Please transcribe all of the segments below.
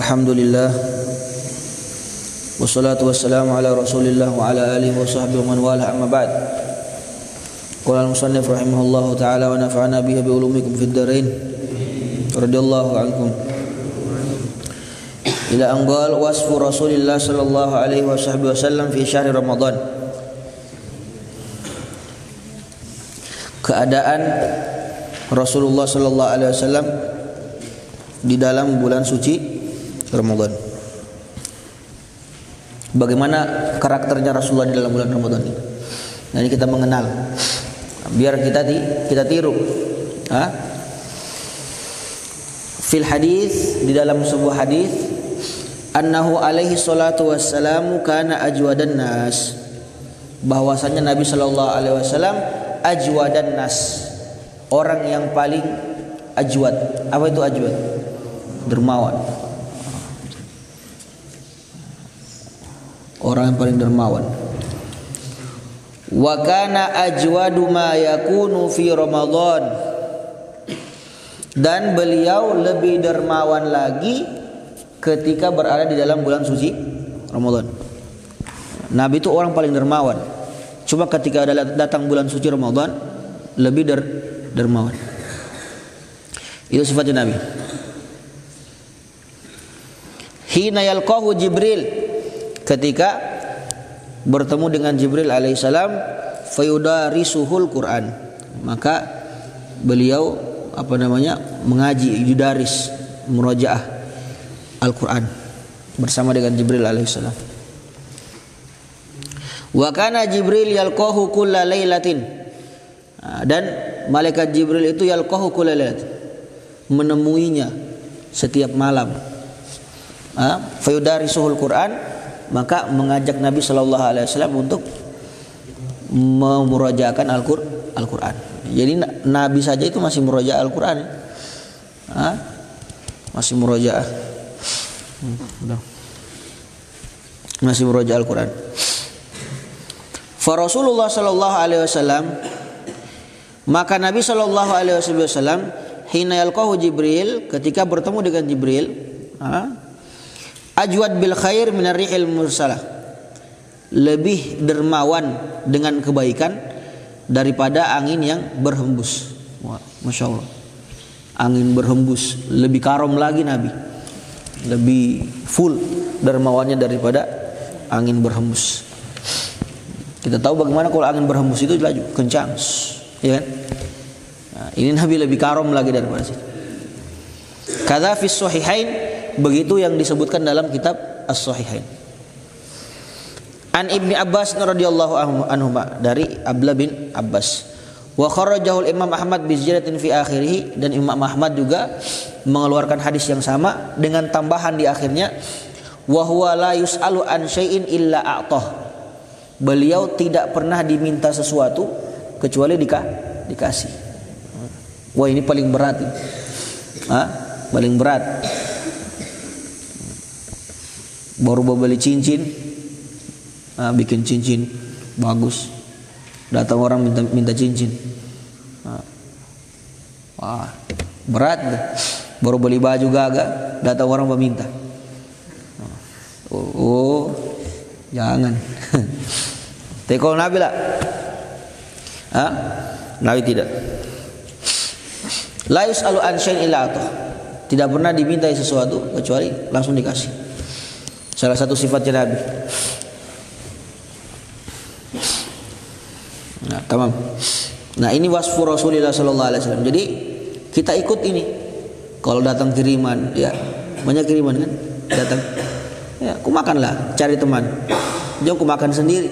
Alhamdulillah, wassalatu wassalamu ala rasulillah wa ala alihi wa sahbihi wa man wala, amma ba'd. Qala al-musannif rahimahullahu ta'ala wa nafa'ana bihi bi ulumikum fid dharain radhiyallahu ankum. Ila anqal wasfu rasulillah sallallahu alaihi wa sahbihi wasallam fi syahri Ramadan. Keadaan Rasulullah sallallahu alaihi wasallam di dalam bulan suci Ramadan. Bagaimana karakternya Rasulullah di dalam bulan Ramadan ini? Nah, ini kita mengenal, biar kita tiru. Fil hadis, di dalam sebuah hadis, annahu alaihi salatu wassalamu kana ajwadan nas, bahwasanya Nabi sallallahu alaihi wasallam ajwadan nas, orang yang paling ajwad. Apa itu ajwad? Dermawan. Orang yang paling dermawan. Wa kana ajwadu ma yakunu fi Ramadan, dan beliau lebih dermawan lagi ketika berada di dalam bulan suci Ramadan. Nabi itu orang paling dermawan. Cuma ketika datang bulan suci Ramadan lebih dermawan. Itu sifatnya Nabi. Hina yalqahu Jibril, ketika bertemu dengan Jibril alaihissalam, fayudarisuhul Quran, maka beliau mengaji, yudaris, murajaah Al-Quran bersama dengan Jibril alaihissalam. Wa kana Jibril yalqahu kulla lailatin, dan malaikat Jibril itu yalqahu kulla lailatin, menemuinya setiap malam. Fayudarisuhul Quran, maka mengajak Nabi sallallahu alaihi wasallam untuk memurajaahkan Al-Quran. Jadi Nabi saja itu masih murajaah Al-Quran. Masih murajaah. Masih murajaah Al-Quran. Fa Rasulullah sallallahu alaihi wasallam, maka Nabi sallallahu alaihi wasallam hina yalqahu Jibril, ketika bertemu dengan Jibril, ajwad bil khair minar rihil mursalah, lebih dermawan dengan kebaikan daripada angin yang berhembus. Wah, Masya Allah, angin berhembus, lebih karom lagi Nabi, lebih full dermawannya daripada angin berhembus. Kita tahu bagaimana kalau angin berhembus itu laju kencang, ya kan? Nah, ini Nabi lebih karom lagi daripada situ. Kadza fi sahihain, begitu yang disebutkan dalam kitab As-Sahihain. An Ibni Abbas radhiyallahu anhu, dari Abdullah bin Abbas. Wa kharrajahu Imam Ahmad bi ziyadatin fi akhirih, dan Imam Ahmad juga mengeluarkan hadis yang sama dengan tambahan di akhirnya, wa huwa la yus'alu an syai'in illa a'tah. Beliau tidak pernah diminta sesuatu kecuali dikasih. Wah, ini paling berat ini. Paling berat. Baru beli cincin, bikin cincin bagus, datang orang minta cincin, wah berat deh. Baru beli baju gagah, datang orang meminta, jangan. Tapi kalau Nabi lah, Nabi tidak. La yus'alu an syai'in illa atah, tidak pernah dimintai sesuatu kecuali langsung dikasih. Salah satu sifatnya Nabi. Nah, tamam. Nah, ini wasfu Rasulullah sallallahu alaihi wasallam. Jadi kita ikut ini. Kalau datang kiriman, ya banyak kiriman kan? Datang, ya aku makanlah, cari teman. Jangan aku makan sendiri.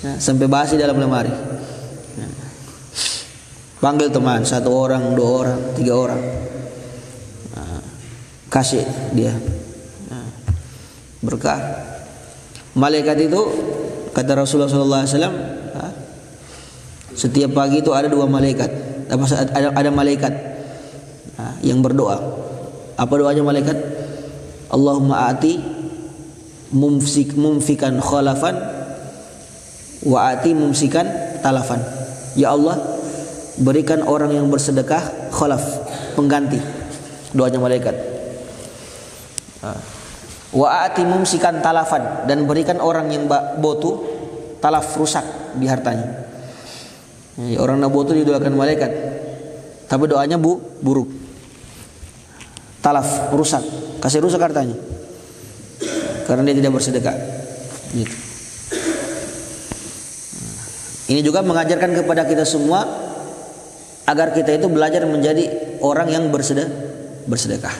Nah, sampai basi dalam lemari. Nah, panggil teman, 1 orang, 2 orang, 3 orang. Nah, kasih dia. Berkah. Malaikat itu, kata Rasulullah SAW, setiap pagi itu ada 2 malaikat. Ada malaikat yang berdoa. Apa doanya malaikat? Allahumma a'ti mumfikan khalafan wa a'ti mumsikan talafan. Ya Allah, berikan orang yang bersedekah khalaf, pengganti. Doanya malaikat. Wa ati mumsikan talafan, dan berikan orang yang botu talaf, rusak di hartanya. Orang nabotu didoakan malaikat, tapi doanya buruk. Talaf, rusak, kasih rusak hartanya karena dia tidak bersedekah. Gitu. Ini juga mengajarkan kepada kita semua agar kita itu belajar menjadi orang yang bersedekah.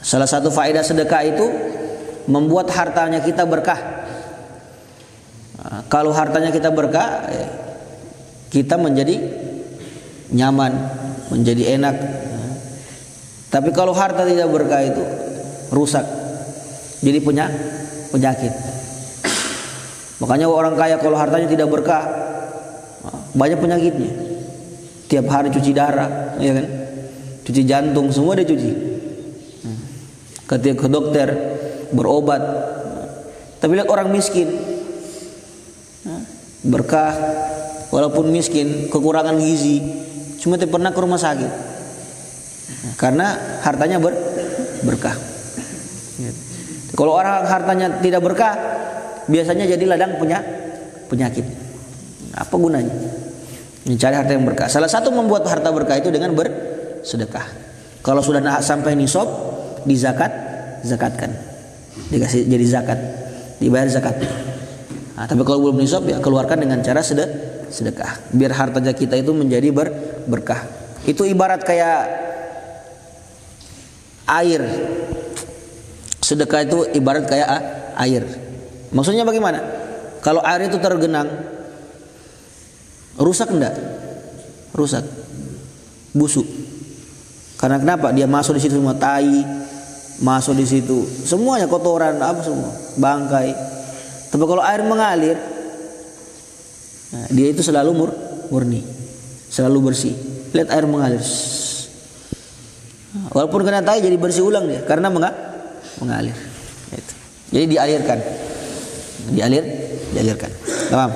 Salah satu faedah sedekah itu membuat hartanya kita berkah. Kalau hartanya kita berkah, kita menjadi nyaman, menjadi enak. Tapi kalau harta tidak berkah itu rusak, jadi penyakit. Makanya orang kaya kalau hartanya tidak berkah, banyak penyakitnya. Tiap hari cuci darah, ya kan? Cuci jantung, semua dia cuci. Ketika ke dokter berobat. Tapi lihat orang miskin, berkah, walaupun miskin, kekurangan gizi, cuma tidak pernah ke rumah sakit karena hartanya berkah. Kalau orang hartanya tidak berkah, biasanya jadi ladang penyakit. Apa gunanya? Mencari harta yang berkah. Salah satu membuat harta berkah itu dengan bersedekah. Kalau sudah sampai nisab, zakatkan, dikasih jadi zakat, dibayar zakat. Nah, tapi kalau belum nisab, ya keluarkan dengan cara sedekah, biar hartanya kita itu menjadi berkah. Itu ibarat kayak air. Sedekah itu ibarat kayak air. Maksudnya bagaimana? Kalau air itu tergenang, rusak enggak? Rusak, busuk. Karena kenapa? Dia masuk di situ semua tai, masuk di situ semuanya kotoran, apa semua, bangkai. Tapi kalau air mengalir, nah, dia itu selalu murni, selalu bersih. Lihat air mengalir, walaupun kena tai jadi bersih ulang dia karena mengalir. Jadi dialirkan. Paham?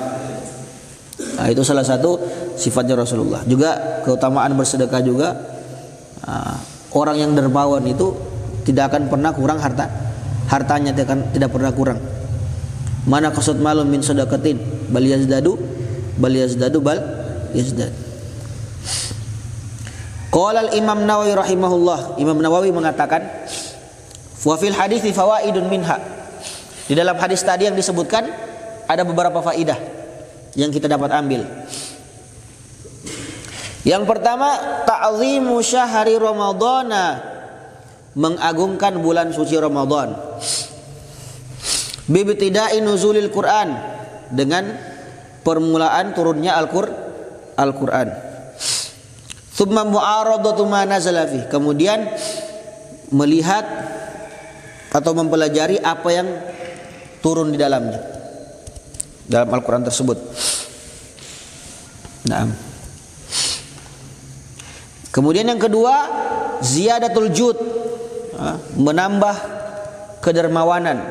Nah, itu salah satu sifatnya Rasulullah. Juga keutamaan bersedekah juga, orang yang dermawan itu tidak akan pernah kurang hartanya tidak pernah kurang. Mana qasad malum min sadaqatin bal yazdadu Qala al-Imam Nawawi rahimahullah. Imam Nawawi mengatakan, wa fil hadithi fawaidun minha. Di dalam hadis tadi yang disebutkan ada beberapa faidah yang kita dapat ambil. Yang pertama, ta'zimu syahri ramadhana, mengagungkan bulan suci Ramadan. Bibtida'i nuzulil Quran, dengan permulaan turunnya Al-Quran. Tsumma mu'aradatu ma nazala fi, kemudian melihat atau mempelajari apa yang turun di dalamnya, dalam Al-Quran tersebut. Naam. Kemudian yang kedua, ziyadatul jud, menambah kedermawanan.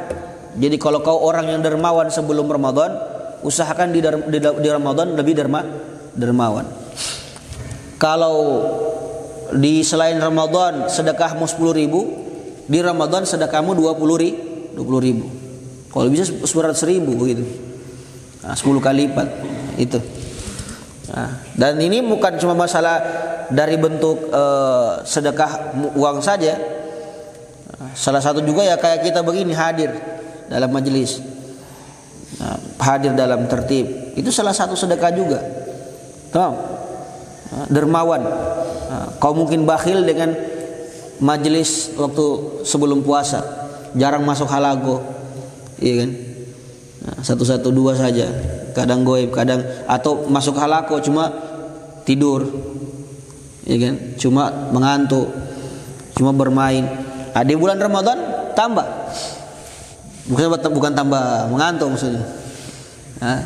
Jadi kalau kau orang yang dermawan sebelum Ramadan, usahakan di Ramadan lebih dermawan. Kalau di selain Ramadan sedekahmu 10.000, di Ramadan sedekahmu 20.000. Kalau bisa 100.000 gitu. Nah, 10 kali lipat itu. Nah, dan ini bukan cuma masalah dari bentuk sedekah uang saja. Salah satu juga ya kayak kita begini hadir dalam majelis, hadir dalam tertib, itu salah satu sedekah juga. Tahu? Dermawan. Kau mungkin bakhil dengan majelis waktu sebelum puasa, jarang masuk halago, iya kan? Satu dua saja, kadang goib, kadang atau masuk halago cuma tidur, iya kan? Cuma mengantuk, cuma bermain. Di bulan Ramadan tambah, bukan tambah mengantuk maksudnya.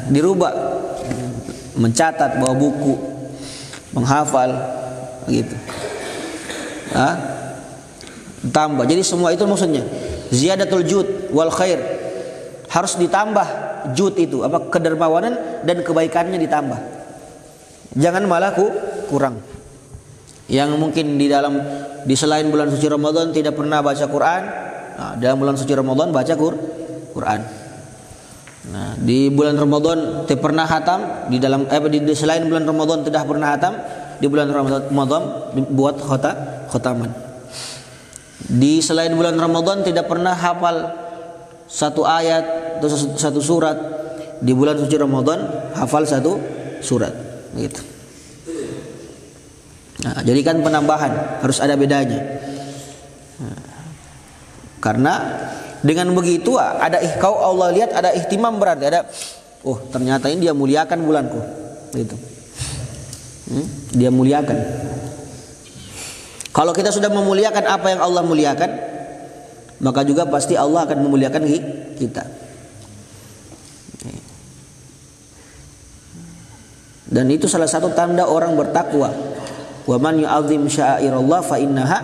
Dirubah, mencatat, bawa buku, menghafal, gitu. Tambah. Jadi semua itu maksudnya ziyadatul jud wal khair, harus ditambah jud itu, apa, kedermawanan dan kebaikannya ditambah. Jangan malah kurang. Yang mungkin di selain bulan suci Ramadan tidak pernah baca Quran, nah, dalam bulan suci Ramadan baca Quran. Nah, di bulan Ramadan tidak pernah hatam, di selain bulan Ramadan tidak pernah hatam, di bulan Ramadan buat khotaman. Di selain bulan Ramadan tidak pernah hafal satu ayat atau satu surat, di bulan suci Ramadan hafal satu surat, gitu. Nah, jadi kan penambahan harus ada bedanya. Nah, karena dengan begitu kau Allah lihat ada ihtimam, berarti ada, oh ternyata ini dia muliakan bulanku, gitu. Dia muliakan. Kalau kita sudah memuliakan apa yang Allah muliakan, maka juga pasti Allah akan memuliakan kita. Dan itu salah satu tanda orang bertakwa. Wa man yu'azzim sya'airallah fa innaha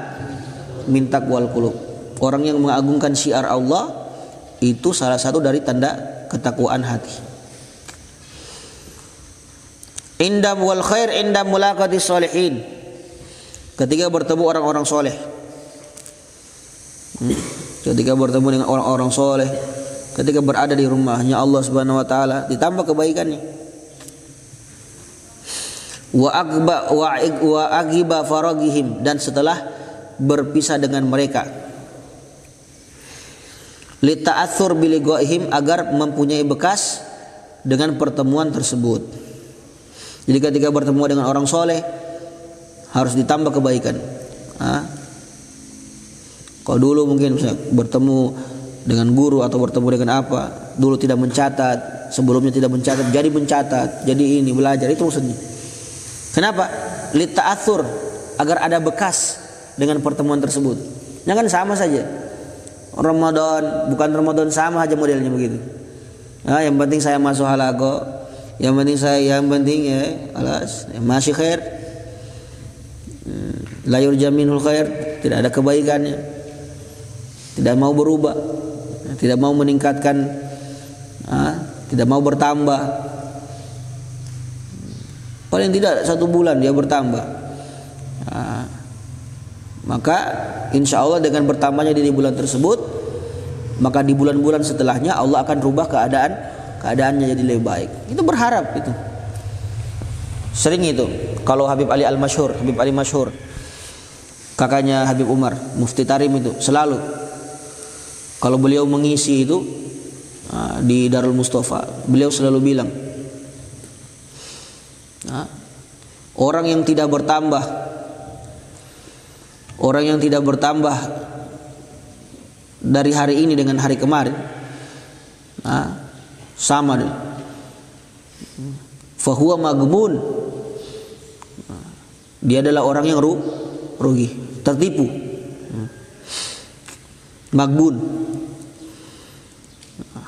min taqwal qulub. Orang yang mengagungkan syiar Allah itu salah satu dari tanda ketakwaan hati. Indam wal khair indam mulaqati sholihin. Ketika bertemu orang-orang soleh. Ketika bertemu dengan orang-orang soleh, ketika berada di rumahnya Allah Subhanahu wa taala, ditambah kebaikannya. Wa agiba faragihim, dan setelah berpisah dengan mereka, lita'atsur biliqaihim, agar mempunyai bekas dengan pertemuan tersebut. Jadi ketika bertemu dengan orang soleh harus ditambah kebaikan. Kalau dulu mungkin bertemu dengan guru atau bertemu dengan apa, dulu tidak mencatat, sebelumnya tidak mencatat, jadi ini belajar, itu maksudnya. Kenapa? Lita'atsur, agar ada bekas dengan pertemuan tersebut. Jangan sama saja. Ramadan, bukan Ramadan sama aja modelnya begitu. Yang penting saya masuk halago, yang penting ya alas, masih khair. La yurjaminul khair, tidak ada kebaikannya. Tidak mau berubah, tidak mau meningkatkan, tidak mau bertambah. Paling tidak 1 bulan dia bertambah. Maka insya Allah dengan bertambahnya di bulan tersebut, maka di bulan-bulan setelahnya Allah akan rubah keadaannya jadi lebih baik. Itu berharap itu. Sering itu. Kalau Habib Ali Masyhur, kakaknya Habib Umar, Mufti Tarim, itu selalu kalau beliau mengisi itu di Darul Mustafa, beliau selalu bilang, orang yang tidak bertambah dari hari ini dengan hari kemarin, sama deh. Fahuwa maghbun, dia adalah orang yang rugi, tertipu. Maghbun,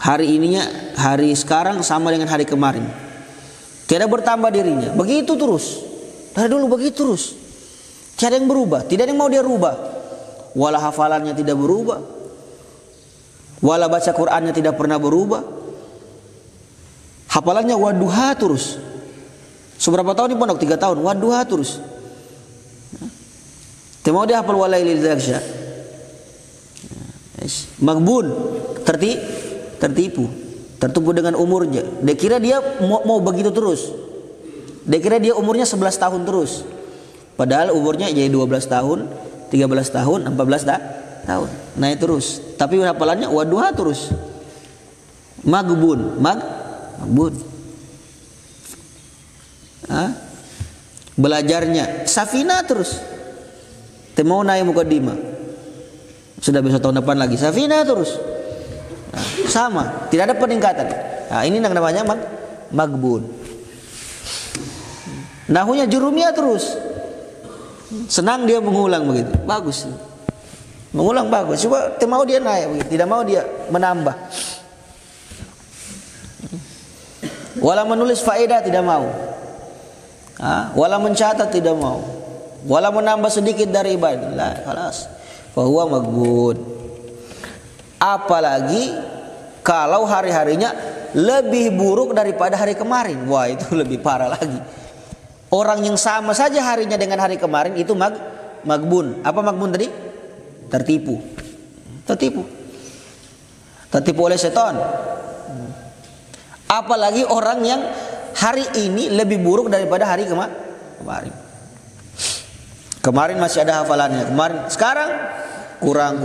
hari sekarang sama dengan hari kemarin, tidak bertambah dirinya, begitu terus, dari dulu begitu terus, tiada yang berubah, tidak ada yang mau dia rubah. Wala hafalannya tidak berubah, wala baca Qur'annya tidak pernah berubah, hafalannya wadduha terus. Seberapa tahun di pondok? 3 tahun, wadduha terus. Tidak mau dia hafal walailil zagsha. Maghbun, tertipu dengan umurnya. Dia kira dia mau begitu terus. Dia kira dia umurnya 11 tahun terus. Padahal umurnya jadi 12 tahun, 13 tahun, 14 tahun. Naik terus. Tapi hafalannya wadduha terus. Maghbun. Belajarnya safina terus. Mau naik mukaddimah, sudah besok tahun depan lagi safina terus. Sama, tidak ada peningkatan. Ini yang namanya maghbun. Nahunya jurumiyah terus. Senang dia mengulang begitu. Bagus. Mengulang bagus. Coba mau dia naik begitu, tidak mau dia menambah. Wala menulis faedah tidak mau. Wala mencatat tidak mau. Wala menambah sedikit dari ibadah. Lah, khalas. Fahuwa maghbun. Apalagi kalau hari-harinya lebih buruk daripada hari kemarin. Wah, itu lebih parah lagi. Orang yang sama saja harinya dengan hari kemarin itu magbun. Apa magbun tadi? Tertipu. Tertipu oleh setan. Apalagi orang yang hari ini lebih buruk daripada hari kemarin. Kemarin masih ada hafalannya. Sekarang kurang.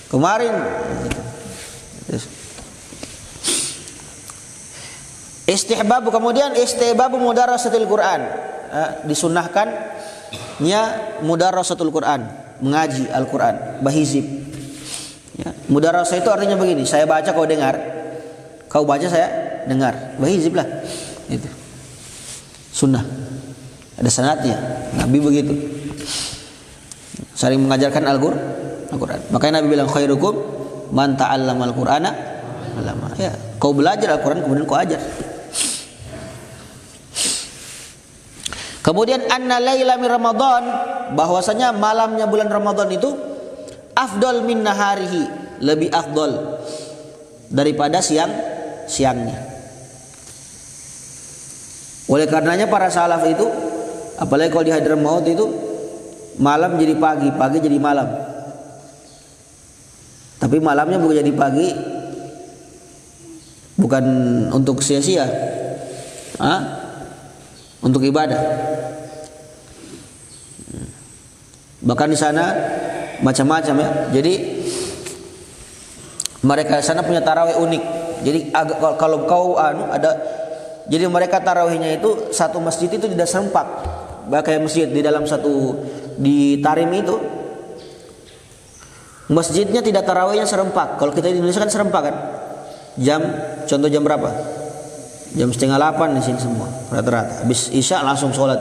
Kemarin kemudian istihbab mudarasatil Quran. Disunnahkannya mudarasatul Quran, mengaji Al-Quran, bahizib. Ya, mudarasah itu artinya begini, saya baca kau dengar, kau baca saya dengar, bahizib lah. Itu sunnah, ada sanadnya, Nabi begitu. Saling mengajarkan Al-Quran. Makanya Nabi bilang khairukum man ta'allamal Qur'ana alama. Ya, kau belajar Al-Quran kemudian kau ajar. Kemudian anna laila min Ramadan, bahwasanya malamnya bulan Ramadan itu afdal min naharihi, lebih afdal daripada siangnya. Oleh karenanya para salaf itu, apalagi kalau di Hadramaut itu, malam jadi pagi, pagi jadi malam. Tapi malamnya bukan jadi pagi, bukan untuk sia-sia, untuk ibadah. Bahkan di sana macam-macam ya. Jadi mereka di sana punya tarawih unik. Jadi kalau kau ada, jadi mereka tarawihnya itu satu masjid itu tidak serempak. Kayak masjid di dalam satu di Tarim itu masjidnya tidak tarawihnya serempak. Kalau kita di Indonesia kan serempak kan. Contoh jam berapa? Jam 7:30 di sini semua rata-rata. Habis Isya langsung sholat.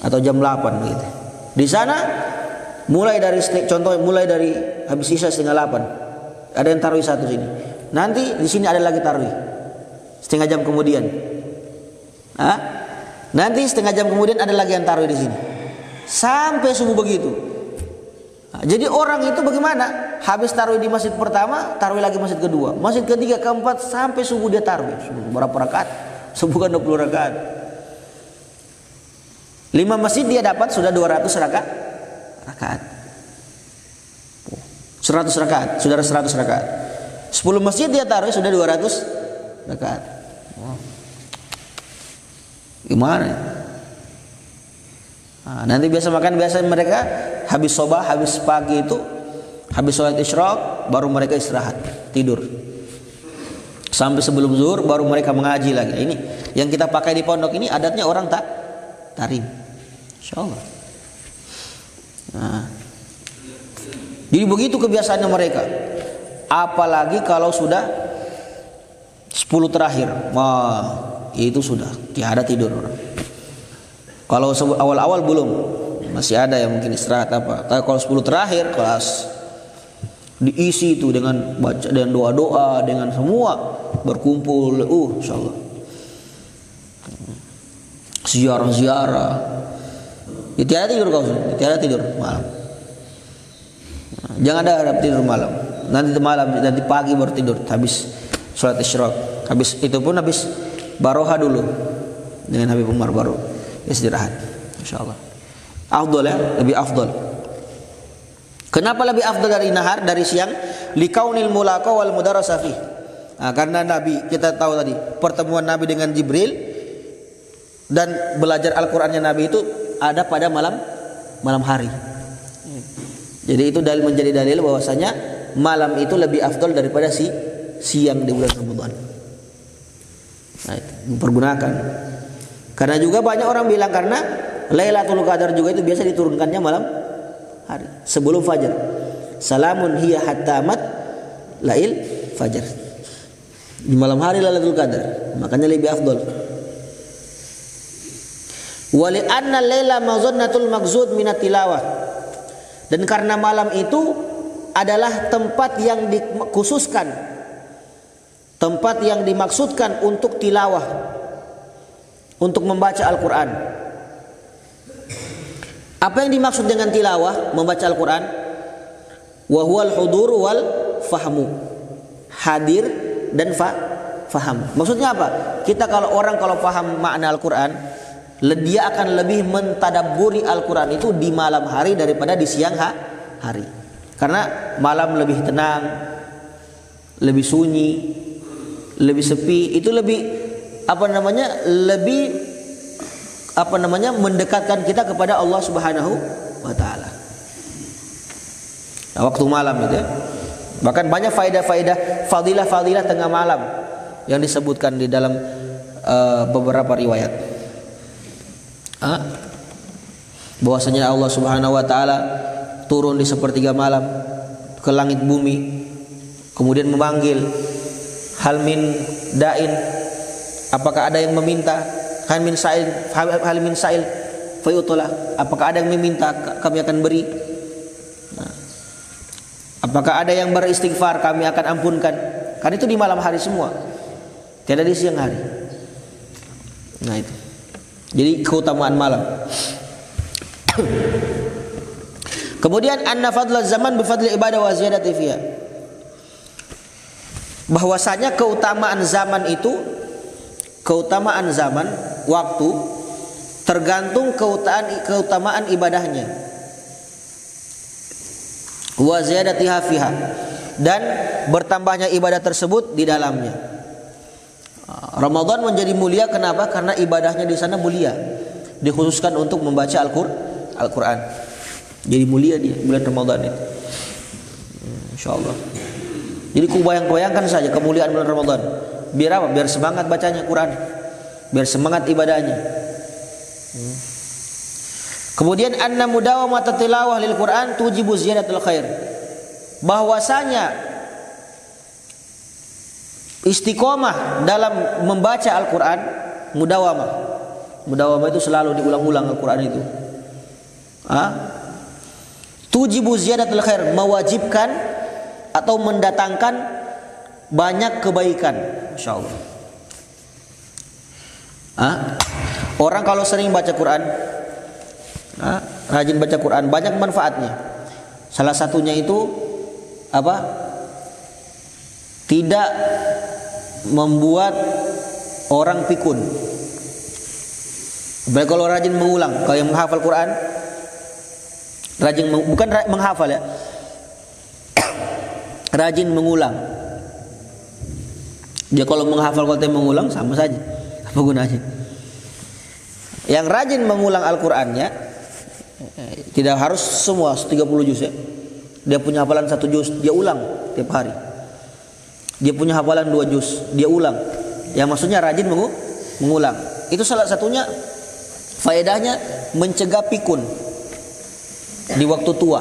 Atau jam 8 begitu. Di sana mulai dari habis Isya 7:30 ada yang tarawih satu sini. Nanti di sini ada lagi tarawih setengah jam kemudian. Nanti setengah jam kemudian ada lagi yang tarawih di sini. Sampai subuh begitu. Jadi orang itu bagaimana? Habis tarawih di masjid pertama, tarawih lagi masjid kedua, masjid ketiga, keempat, sampai subuh dia tarawih. Berapa rakaat? Subuh kan 20 rakaat. 5 masjid dia dapat sudah 200 rakaat. 100 rakaat, sudah 100 rakaat. 10 masjid dia tarawih sudah 200 rakaat. Gimana? Nanti biasa mereka habis sobah, habis pagi itu, habis sholat isyraq baru mereka istirahat tidur sampai sebelum zuhur, baru mereka mengaji lagi. Ini yang kita pakai di pondok ini adatnya orang tarim, insyaallah. Jadi begitu kebiasaannya mereka. Apalagi kalau sudah 10 terakhir, itu sudah tiada tidur orang. Kalau awal-awal belum, masih ada yang mungkin istirahat apa. Tapi kalau 10 terakhir kelas diisi itu dengan baca dan doa-doa, dengan semua berkumpul, insyaallah. Ziarah-ziarah. Tiada tidur kau, tiada tidur malam. Jangan ada harap tidur malam. Nanti pagi baru tidur habis sholat isyraq. Habis itu pun habis baroha dulu dengan Habib Umar baru istirahat, insyaallah. Afdal ya, lebih afdal. Kenapa lebih afdal dari nahar, dari siang? Likaunil mulaqa wal mudarasah fi. Karena Nabi, kita tahu tadi pertemuan Nabi dengan Jibril dan belajar Al-Qur'annya Nabi itu ada pada malam hari. Jadi itu menjadi dalil bahwasanya malam itu lebih afdal daripada siang di bulan Ramadan. Mempergunakan. Karena juga banyak orang bilang karena Lailatul Qadar juga itu biasa diturunkannya malam hari sebelum fajar. Salamun hiya hatta mat lail fajar. Di malam hari Lailatul Qadar, makanya lebih afdal. Wa li anna laila mazannatul maqsud minat tilawah. Dan karena malam itu adalah tempat yang dikhususkan, tempat yang dimaksudkan untuk tilawah, untuk membaca Al-Quran. Apa yang dimaksud dengan tilawah, membaca Al-Quran? Wa huwal hudur wal fahmu, hadir dan faham. Maksudnya apa? Kita kalau paham makna Al-Quran, dia akan lebih mentadabburi Al-Quran itu di malam hari daripada di siang hari. Karena malam lebih tenang, lebih sunyi, lebih sepi, itu lebih mendekatkan kita kepada Allah Subhanahu wa taala. Nah, waktu malam itu ya. Bahkan banyak faidah-faidah, fadilah-fadilah tengah malam yang disebutkan di dalam beberapa riwayat. Bahwasanya Allah Subhanahu wa taala turun di sepertiga malam ke langit bumi, kemudian memanggil, hal min da'in, apakah ada yang meminta, hal min sa'il fayutlah, apakah ada yang meminta, kami akan beri. Apakah ada yang beristighfar, kami akan ampunkan. Kan itu di malam hari semua, tidak di siang hari. Nah itu, jadi keutamaan malam. Kemudian anna fadla zaman bifadli ibadah wa ziyadati fiha, bahwasanya keutamaan zaman itu, keutamaan zaman waktu tergantung keutamaan ibadahnya, wa ziyadatiha fiha, dan bertambahnya ibadah tersebut di dalamnya. Ramadan menjadi mulia kenapa? Karena ibadahnya di sana mulia, dikhususkan untuk membaca Al-Quran. Jadi mulia dia bulan Ramadan itu, insyaallah. Jadi bayangkan saja kemuliaan bulan Ramadan. Biar apa? Biar semangat bacanya Quran, biar semangat ibadahnya. Kemudian anna mudawamata tilawah lil Quran tujibu ziyadatul khair, bahwasanya istiqomah dalam membaca Al-Quran, mudawamah itu selalu diulang-ulang Al-Quran itu, tujibu ziyadatul khair, mewajibkan atau mendatangkan banyak kebaikan, insyaallah. Orang kalau sering baca Quran, rajin baca Quran, banyak manfaatnya. Salah satunya itu apa? Tidak membuat orang pikun. Baik kalau rajin mengulang, kalau yang menghafal Quran, bukan menghafal ya, rajin mengulang. Dia kalau menghafal kalau dia mengulang sama saja, apa gunanya? Yang rajin mengulang Al-Qur'annya, tidak harus semua 30 juz ya. Dia punya hafalan 1 juz, dia ulang tiap hari. Dia punya hafalan 2 juz, dia ulang. Yang maksudnya rajin mengulang. Itu salah satunya faedahnya, mencegah pikun di waktu tua.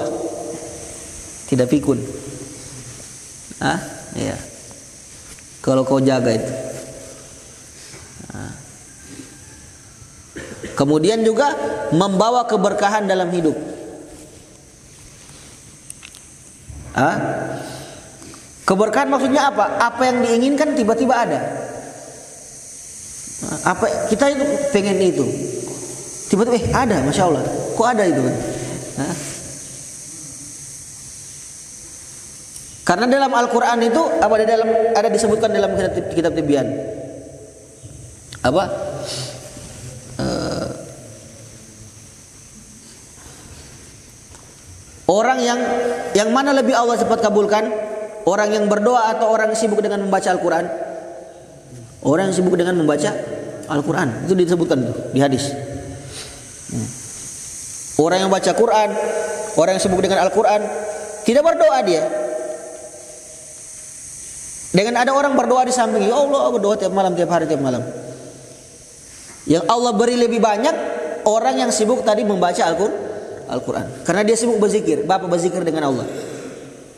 Tidak pikun. Iya. Kalau kau jaga itu. Kemudian juga membawa keberkahan dalam hidup. Keberkahan maksudnya apa? Apa yang diinginkan tiba-tiba ada. Apa kita itu pengen itu, tiba-tiba ada, masya Allah. Kok ada itu? Karena dalam Al-Quran itu ada disebutkan dalam kitab Tibyan. Apa? Orang yang mana lebih Allah cepat kabulkan? Orang yang berdoa atau orang yang sibuk dengan membaca Al-Quran? Orang yang sibuk dengan membaca Al-Quran. Itu disebutkan di hadis. Orang yang baca Quran, orang yang sibuk dengan Al-Quran, tidak berdoa dia. Dengan ada orang berdoa di samping, ya Allah, berdoa tiap malam, tiap hari, tiap malam. Yang Allah beri lebih banyak orang yang sibuk tadi membaca Al-Quran. Karena dia sibuk berzikir, Bapak berzikir dengan Allah.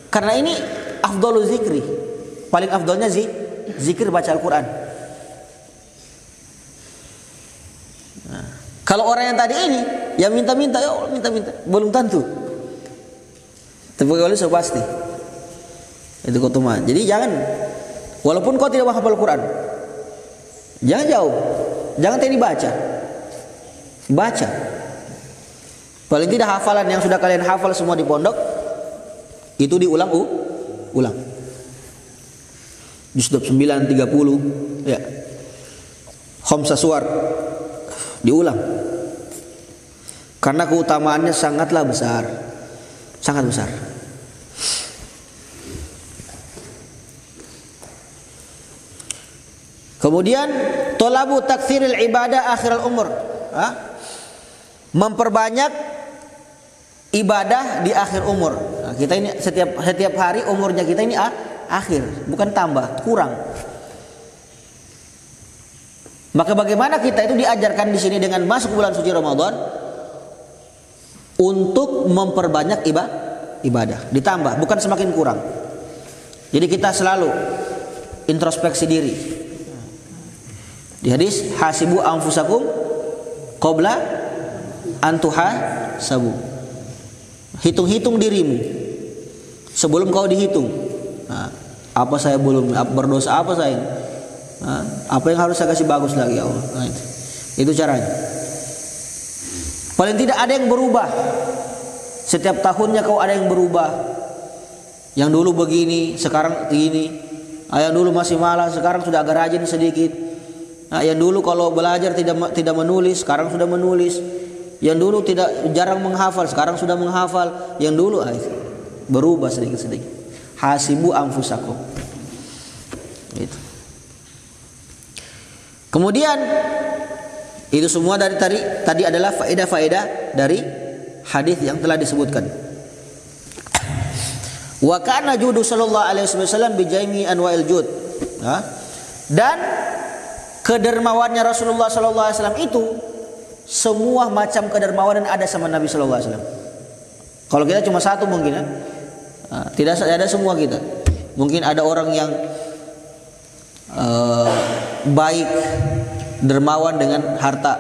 Karena ini afdalul zikri, paling afdalnya zikir baca Al-Quran. Kalau orang yang tadi ini yang minta-minta, ya Allah minta-minta, belum tentu. Tapi kalau sudah pasti itu keutamaan. Jadi jangan, walaupun kau tidak menghafal Al-Quran, jangan jauh, jangan tadi baca. Paling tidak hafalan yang sudah kalian hafal semua di pondok itu diulang. juz 9 30 ya. Khamsah suwar diulang. Karena keutamaannya sangatlah besar. Sangat besar. Kemudian talabu taktsiril ibadah akhiral umur. Memperbanyak ibadah di akhir umur. Nah, kita ini setiap hari umurnya kita ini akhir, bukan tambah, kurang. Maka bagaimana kita itu diajarkan di sini dengan masuk bulan suci Ramadan untuk memperbanyak ibadah, ditambah, bukan semakin kurang. Jadi kita selalu introspeksi diri. Di hadis hasibu anfusakum qabla an tuhasabu. Hitung-hitung dirimu sebelum kau dihitung. Nah, apa saya belum berdosa apa saya? Nah, apa yang harus saya kasih bagus lagi ya Allah? Nah, itu caranya. Paling tidak ada yang berubah. Setiap tahunnya kau ada yang berubah. Yang dulu begini, sekarang begini. Yang dulu masih malas, sekarang sudah agak rajin sedikit. Nah, yang dulu kalau belajar tidak menulis, sekarang sudah menulis. Yang dulu jarang menghafal, sekarang sudah menghafal. Yang dulu berubah sedikit-sedikit. Hasibu anfusakum. Gitu. Kemudian itu semua dari tadi adalah faedah-faedah dari hadis yang telah disebutkan. Wa kana judu sallallahu alaihi wasallam bi jami' anwa'il jud. Dan kedermawannya Rasulullah sallallahu alaihi wasallam itu semua macam kedermawanan ada sama Nabi sallallahu alaihi wasallam. Kalau kita cuma satu mungkin ya. Tidak ada semua kita. Mungkin ada orang yang baik, dermawan dengan harta,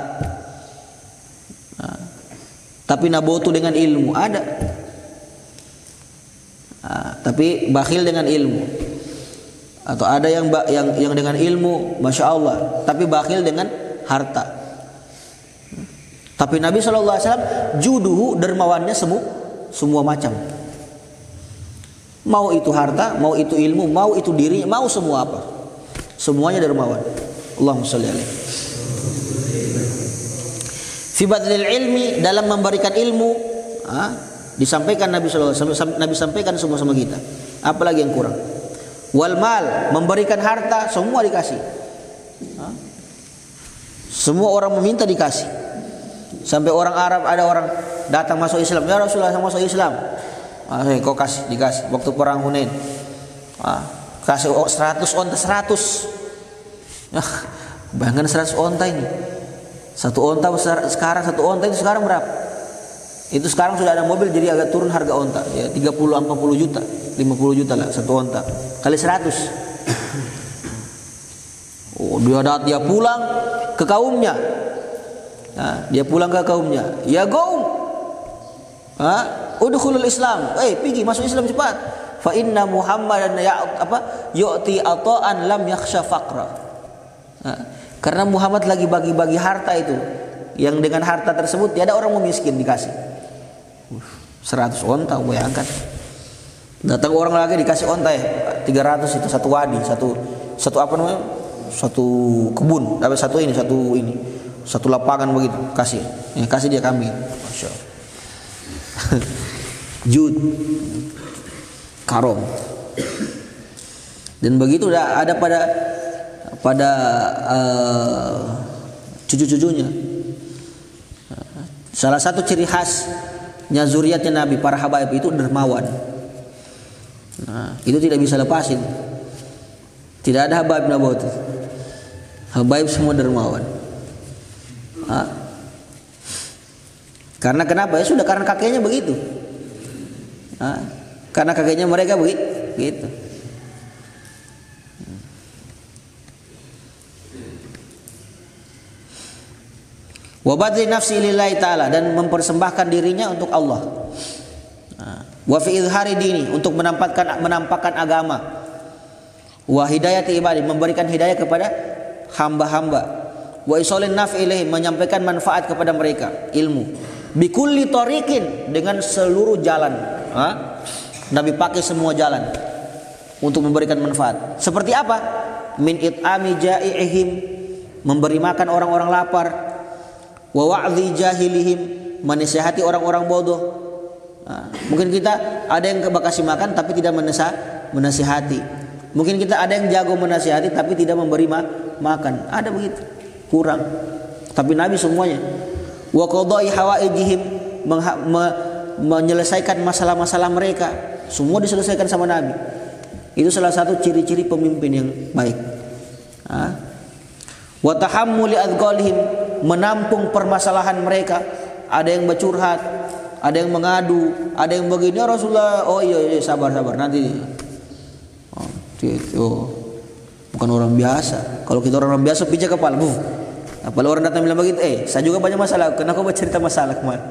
tapi nabotu dengan ilmu ada. Tapi bakhil dengan ilmu. Atau ada yang dengan ilmu, masya Allah, tapi bakhil dengan harta. Tapi Nabi SAW juduhu, dermawannya semua macam. Mau itu harta, mau itu ilmu, mau itu diri, mau semua apa, semuanya dermawan. Allahumma sholli alaihi. Fi badlil ilmi, dalam memberikan ilmu, disampaikan Nabi SAW, Nabi sampaikan semua sama kita. Apalagi yang kurang? Wal mal, memberikan harta, semua dikasih. Semua orang meminta dikasih. Sampai orang Arab, ada orang datang masuk Islam, ya Rasulullah saya masuk Islam. Kau kasih, dikasih. Waktu perang Hunain, kasih 100 onta 100. Bayangkan 100 onta ini. Satu onta sekarang, satu onta itu sekarang berapa? Itu sekarang sudah ada mobil jadi agak turun harga onta. Ya 30-40 juta, 50 juta lah satu onta. Kali 100. Dia pulang ke kaumnya. Dia pulang ke kaumnya. Ya gaum, udkhulul Islam. Pergi masuk Islam cepat. Fa inna Muhammadan yu'ti ata'an lam yakhsha faqra. Karena Muhammad lagi bagi-bagi harta itu. Yang dengan harta tersebut tiada orang mau miskin dikasih. 100 onta, bayangkan. Datang orang lagi dikasih onta 300 itu satu wadi, satu apa namanya? Satu kebun, satu ini. Satu lapangan begitu, kasih dia kambing. Masya Allah. Jud, karom. Dan begitu ada pada cucu-cucunya. Salah satu ciri khasnya zuriatnya Nabi, para habaib itu dermawan. Itu tidak bisa lepasin. Tidak ada habaib nabot. Habaib semua dermawan. Karena kenapa? Ya sudah, karena kakeknya begitu. Karena kakeknya mereka begitu. Wa badli nafsi lillahi ta'ala, dan mempersembahkan dirinya untuk Allah. Wa fi izhari dini, untuk menampakkan agama. Wa hidayati ibadi, memberikan hidayah kepada hamba-hamba. Wa isolin naf'i ilaih, menyampaikan manfaat kepada mereka, ilmu. Bikulli tariqin, dengan seluruh jalan. Nabi pakai semua jalan. untuk memberikan manfaat. Seperti apa? Min it'ami ja'i'ihim, memberi makan orang-orang lapar, wa wa'dhi jahilihim, menasihati orang-orang bodoh. Mungkin kita ada yang kasih makan tapi tidak menasihati. Mungkin kita ada yang jago menasihati tapi tidak memberi makan. Ada begitu, kurang. Tapi Nabi semuanya. Wa qada'i hawaijihim, menyelesaikan masalah-masalah mereka, semua diselesaikan sama Nabi. Itu salah satu ciri-ciri pemimpin yang baik. Wa tahammuli adghalihim, menampung permasalahan mereka. Ada yang bercurhat, ada yang mengadu, ada yang begini, ya Rasulullah, oh iya sabar nanti. Itu bukan orang biasa. Kalau kita orang biasa pijak kepala, apalagi orang datang bilang begitu, saya juga banyak masalah, kenapa kau bercerita masalah kemarin?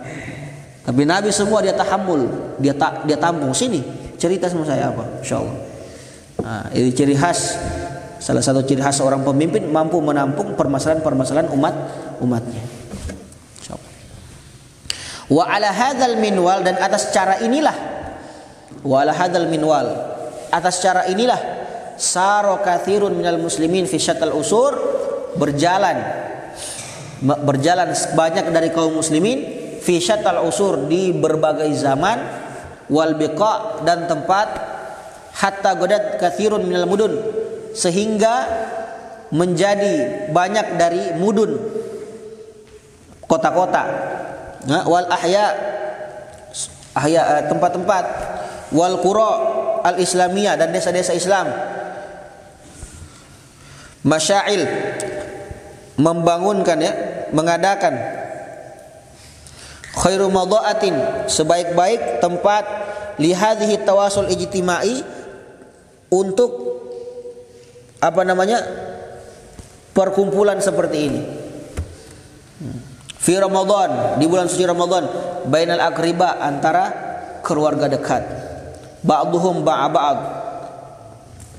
Tapi Nabi semua dia tahammul, dia tampung, sini cerita sama saya apa, insyaallah. Ini ciri khas, salah satu ciri khas seorang pemimpin, mampu menampung permasalahan umatnya. Insyaallah. Wa ala hadzal minwal, dan atas cara inilah, wa ala hadzal minwal, atas cara inilah saro katsirun minal muslimin fi syattal usur, berjalan banyak dari kaum muslimin fi syattal usur, di berbagai zaman, wal biqa, dan tempat, hatta godat katsirun minal mudun, sehingga menjadi banyak dari mudun, kota-kota, wal ahya tempat-tempat, wal qura al islamiyah, dan desa-desa Islam, masyail, membangunkan, mengadakan, khairu madha'atin, sebaik-baik tempat, li hadhihi tawasul ijtimai, untuk perkumpulan seperti ini. Fi Ramadan, di bulan suci Ramadan, bainal aqriba, antara keluarga dekat, ba'duhum ba'd,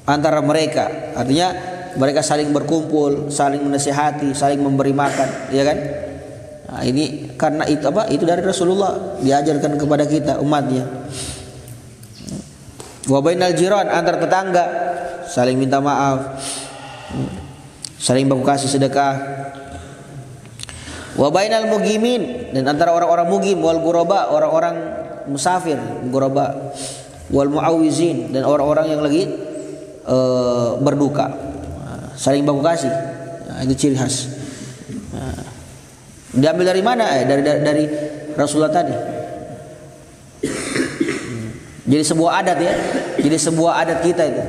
antara mereka, artinya mereka saling berkumpul, saling menasihati, saling memberi makan, ya kan? Ini karena itu dari Rasulullah, diajarkan kepada kita umatnya. Wa bainal jiran, antar tetangga, saling minta maaf, saling baku kasih sedekah. Wa bainal mugimin, dan antara orang-orang mugim, wal ghuraba, orang-orang musafir, ghuraba, wal muawizin, dan orang-orang yang lagi berduka, saling baku kasih. Itu ciri khas. Diambil dari mana? Dari Rasulullah tadi. Jadi sebuah adat, jadi sebuah adat kita itu.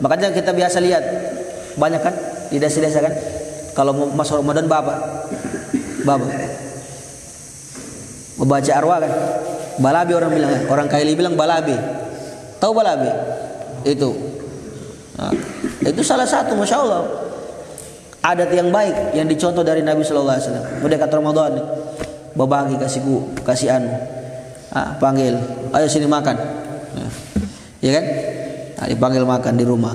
Makanya kita biasa lihat banyak kan di desa-desa kan, kalau mau masuk Ramadan bapak membaca arwah kan, balabe orang bilang, orang Kaili bilang balabe. Tahu balabe? Itu salah satu, masya Allah, adat yang baik yang dicontoh dari Nabi Sallallahu Alaihi Wasallam. Mendekat Ramadan, berbagi, kasih panggil, ayo sini makan. Ya kan? Dipanggil makan di rumah,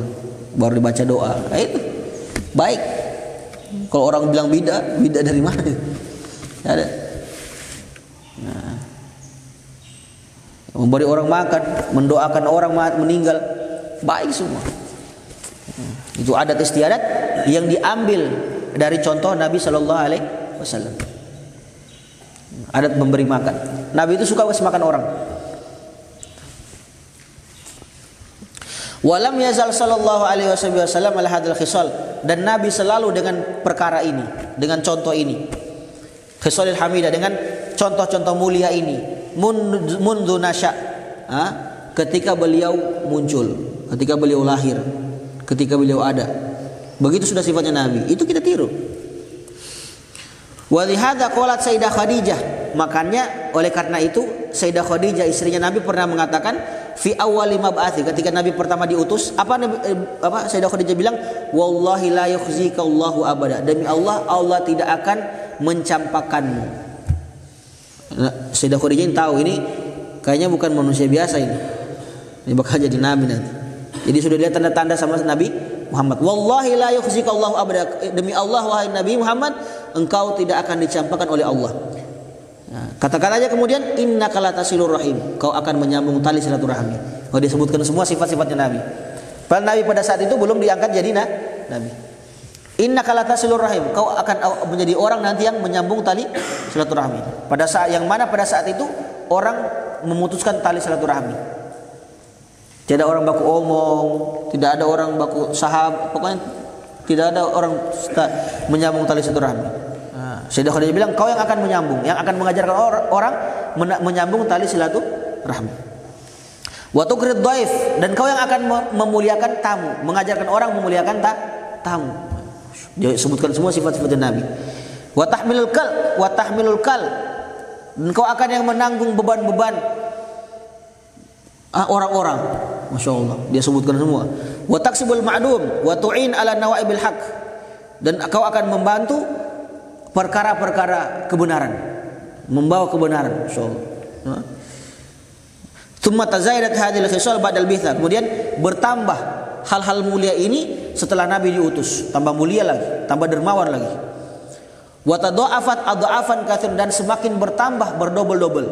baru dibaca doa. Itu baik. Kalau orang bilang bida dari mana? Ada. Memberi orang makan, mendoakan orang meninggal, baik semua. Itu adat istiadat yang diambil dari contoh Nabi Sallallahu Alaihi Wasallam. Adat memberi makan. Nabi itu suka kasih makan orang. Walam yazal sallallahu alaihi wasallam ala hadzal khisal, dan Nabi selalu dengan perkara ini, dengan contoh ini, khisalil hamidah, dengan contoh-contoh mulia ini, mundu nasya, ketika beliau muncul, ketika beliau lahir, ketika beliau ada. Begitu sudah sifatnya Nabi, itu kita tiru. Wa lihadza qalat Sayyidah Khadijah, makanya oleh karena itu Sayyidah Khadijah istrinya Nabi pernah mengatakan fi awwali mab'athi, ketika Nabi pertama diutus, apa Sayyidah Khadijah bilang, wallahi la yukhzika Allahu abada, demi Allah, Allah tidak akan mencampakkanmu. Sayyidah Khadijah ini tahu ini kayaknya bukan manusia biasa ini bakal jadi nabi nanti. Jadi sudah lihat tanda-tanda sama Nabi Muhammad. Wallahi la yukhzika Allahu abada, demi Allah wahai Nabi Muhammad, engkau tidak akan dicampakkan oleh Allah. Katakan aja kemudian, innaka latasilur rahim, kau akan menyambung tali silaturahmi. Kalau disebutkan semua sifat-sifatnya Nabi. Padahal Nabi pada saat itu belum diangkat jadi nabi. Innaka latasilur rahim, kau akan menjadi orang nanti yang menyambung tali silaturahmi. Pada saat yang mana pada saat itu orang memutuskan tali silaturahmi. Tidak ada orang baku omong, tidak ada orang baku sahab, pokoknya tidak ada orang menyambung tali silaturahmi. Sayyidah Khadijah bilang, kau yang akan menyambung, yang akan mengajarkan orang menyambung tali silaturahmi. Wa tuqrid dhaif, dan kau yang akan memuliakan tamu, mengajarkan orang memuliakan tamu. Dia sebutkan semua sifat-sifat Nabi. Wa tahmilul kal, dan kau akan yang menanggung beban-beban orang-orang. Masya Allah, dia sebutkan semua. Wa taksibul ma'dum wa tu'in ala nawaibil haq, dan kau akan membantu perkara-perkara kebenaran, membawa kebenaran. Masya Allah. Tsumma tazaidat hadhil khisal ba'dal bitha, kemudian bertambah hal-hal mulia ini setelah Nabi diutus, tambah mulia lagi, tambah dermawan lagi. Wa tadha'afat adha'afan katsir, dan semakin bertambah berdobel-dobel.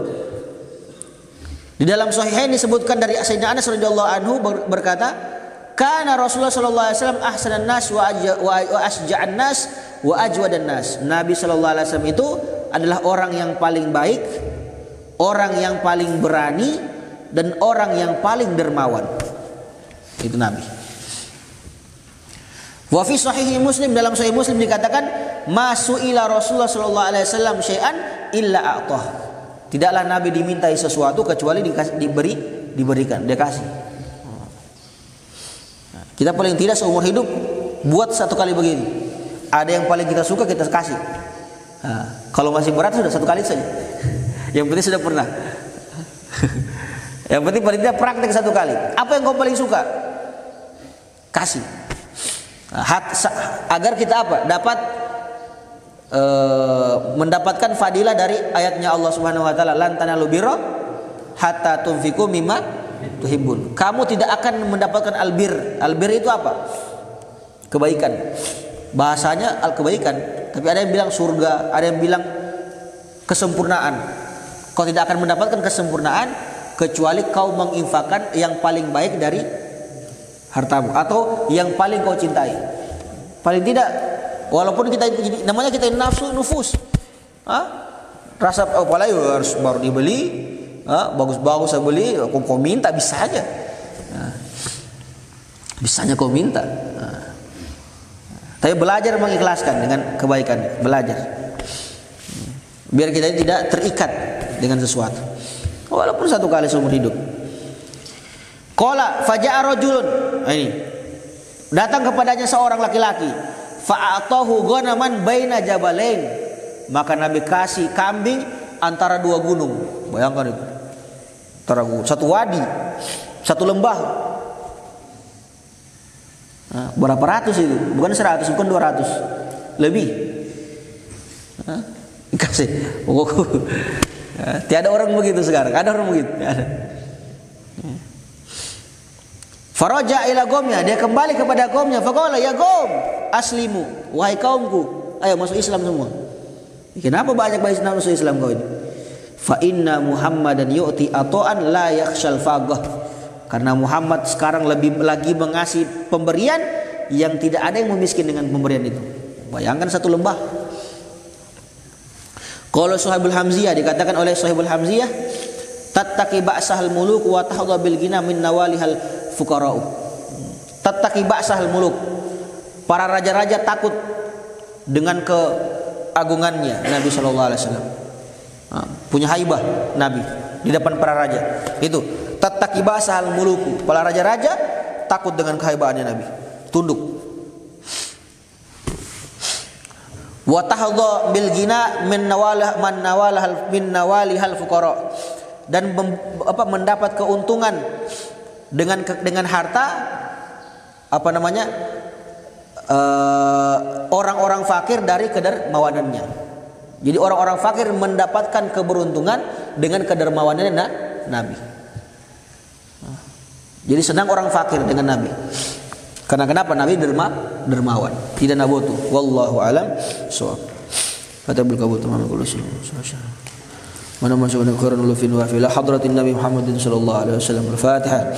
Di dalam Sahihain disebutkan dari Sayyidina Anas radhiyallahu anhu berkata, kana Rasulullah sallallahu alaihi wasallam ahsanan nas wa asja'an nas wa ajwadan nas. Nabi sallallahu alaihi wasallam itu adalah orang yang paling baik, orang yang paling berani, dan orang yang paling dermawan. Itu Nabi. Wa fi sahih Muslim, dalam sahih Muslim dikatakan, masuila Rasulullah sallallahu alaihi wasallam syai'an illa a'tah. Tidaklah Nabi dimintai sesuatu kecuali diberikan, dia kasih. Kita paling tidak seumur hidup buat satu kali begini. Ada yang paling kita suka kita kasih. Kalau masih berat sudah satu kali saja. Yang penting sudah pernah. Yang penting paling tidak praktek satu kali. Apa yang kau paling suka? Kasih. Agar kita apa? Dapat mendapatkan fadilah dari ayatnya Allah Subhanahu wa taala, lan tanalu birra hatta tunfiqu mimma tuhibbun. Kamu tidak akan mendapatkan albir. Albir itu apa? Kebaikan. Bahasanya kebaikan, tapi ada yang bilang surga, ada yang bilang kesempurnaan. Kau tidak akan mendapatkan kesempurnaan kecuali kau menginfakkan yang paling baik dari hartamu atau yang paling kau cintai. Paling tidak, walaupun kita namanya kita nufus, rasa apalagi harus baru dibeli, bagus-bagus saya beli, kau minta bisa aja, bisanya kau minta. Tapi belajar mengikhlaskan dengan kebaikan, belajar, biar kita tidak terikat dengan sesuatu, walaupun satu kali seumur hidup. Qala faja'a rajulun, ini datang kepadanya seorang laki-laki, fa'atahu ghanaman baina jabalain, maka Nabi kasih kambing antara dua gunung. Bayangkan itu, antara satu wadi, satu lembah. Berapa ratus itu? Bukan 100, bukan 200, lebih. Kasih. Tiada orang begitu sekarang. Ada orang begitu? Ada. Faraja ila qaumnya, dia kembali kepada kaumnya. Faqala ya qaum aslimu, wahai kaumku, ayo masuk Islam semua. Kenapa banyak masuk Islam kau ini? Fa inna Muhammadan yu'ti ata'an la yakhshal faqah. Karena Muhammad sekarang lebih lagi mengasih pemberian yang tidak ada yang memiskin dengan pemberian itu. Bayangkan satu lembah. Kalau Suhaibul Hamziyah, dikatakan oleh Suhaibul Hamziyah, tattaqi ba'sahal muluk wa tahdha bil ghina min nawalihal fuqara'u. Tattaqi ba'sahal muluk. Para raja-raja takut dengan keagungannya Nabi sallallahu alaihi wasallam. Punya haibah Nabi di depan para raja. Itu tattaqi ba'sahal muluku. Para raja-raja takut dengan kehaibahannya Nabi. Tunduk. Wa tahdha bil ghina min nawalihal fuqara, dan mendapat keuntungan dengan harta orang-orang fakir dari kedermawanannya. Jadi orang-orang fakir mendapatkan keberuntungan dengan kedermawanannya Nabi. Jadi senang orang fakir dengan Nabi. Karena kenapa? Nabi dermawan, tidak nabotu. Wallahu alam shawab. Fatabul qabul tamam kullu syai'. Mana masuk khairan ulufin wa fi hadratin Nabi Muhammadin sallallahu alaihi wasallam. Al-Fatihah.